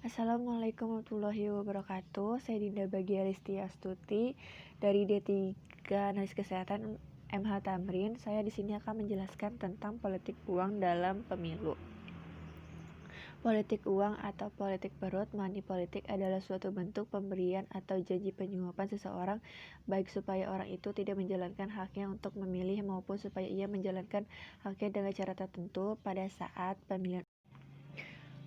Assalamualaikum warahmatullahi wabarakatuh. Saya Dinda Bagia Listi Astuti dari D3 Analis Kesehatan MH Tamrin. Saya di sini akan menjelaskan tentang politik uang dalam pemilu. Politik uang atau politik perut, money politik adalah suatu bentuk pemberian atau janji penyuapan seseorang, baik supaya orang itu tidak menjalankan haknya untuk memilih maupun supaya ia menjalankan haknya dengan cara tertentu pada saat pemilihan.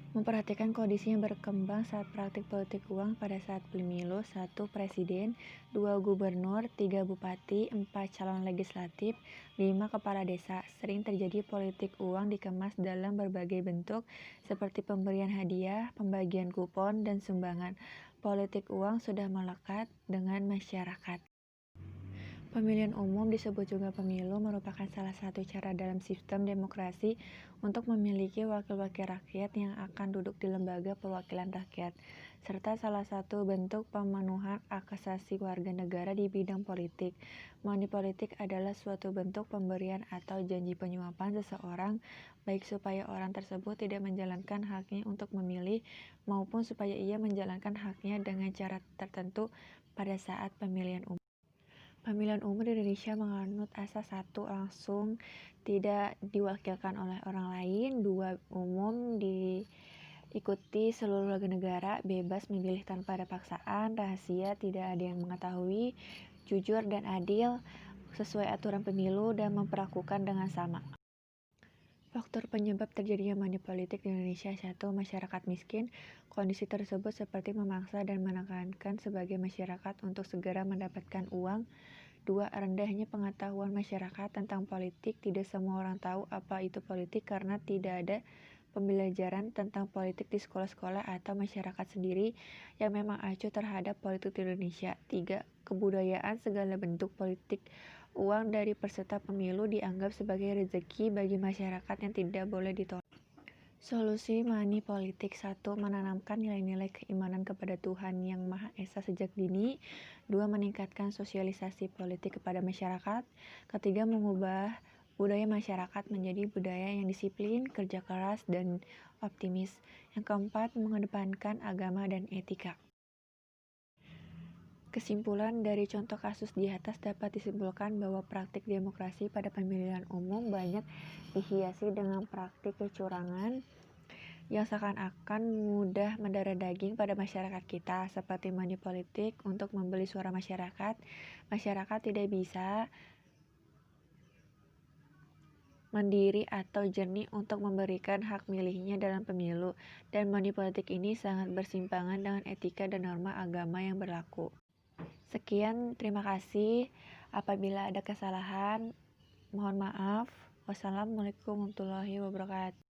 Memperhatikan kondisi yang berkembang saat praktik politik uang pada saat pemilu: 1. Presiden, 2. Gubernur, 3. Bupati, 4. Calon legislatif, 5. Kepala desa. Sering terjadi politik uang dikemas dalam berbagai bentuk seperti pemberian hadiah, pembagian kupon, dan sumbangan. Politik uang sudah melekat dengan masyarakat. Pemilihan umum, disebut juga pemilu, merupakan salah satu cara dalam sistem demokrasi untuk memiliki wakil-wakil rakyat yang akan duduk di lembaga perwakilan rakyat, serta salah satu bentuk pemenuhan hak asasi warga negara di bidang politik. Money politik adalah suatu bentuk pemberian atau janji penyuapan seseorang, baik supaya orang tersebut tidak menjalankan haknya untuk memilih, maupun supaya ia menjalankan haknya dengan cara tertentu pada saat pemilihan umum. Pemilihan umum di Indonesia menganut asas 1. Langsung, tidak diwakilkan oleh orang lain. 2. Umum, diikuti seluruh warga negara, bebas memilih tanpa ada paksaan, rahasia, tidak ada yang mengetahui, jujur dan adil, sesuai aturan pemilu, dan memperlakukan dengan sama. Faktor penyebab terjadinya money politik di Indonesia. 1. Masyarakat miskin. Kondisi tersebut seperti memaksa dan menekankan sebagai masyarakat untuk segera mendapatkan uang. 2. Rendahnya pengetahuan masyarakat tentang politik. Tidak semua orang tahu apa itu politik karena tidak ada pembelajaran tentang politik di sekolah-sekolah atau masyarakat sendiri yang memang acuh terhadap politik di Indonesia. 3. Kebudayaan. Segala bentuk politik uang dari peserta pemilu dianggap sebagai rezeki bagi masyarakat yang tidak boleh ditolak. Solusi money politik. 1. Menanamkan nilai-nilai keimanan kepada Tuhan Yang Maha Esa sejak dini. 2. Meningkatkan sosialisasi politik kepada masyarakat. 3. Mengubah budaya masyarakat menjadi budaya yang disiplin, kerja keras, dan optimis. Yang keempat, mengedepankan agama dan etika. Kesimpulan dari contoh kasus di atas dapat disimpulkan bahwa praktik demokrasi pada pemilihan umum banyak dihiasi dengan praktik kecurangan yang seakan-akan mudah mendarah daging pada masyarakat kita, seperti money politik untuk membeli suara masyarakat. Masyarakat tidak bisa mandiri atau jernih untuk memberikan hak milihnya dalam pemilu, dan money politik ini sangat bersimpangan dengan etika dan norma agama yang berlaku. Sekian, terima kasih. Apabila ada kesalahan, mohon maaf. Wassalamualaikum warahmatullahi wabarakatuh.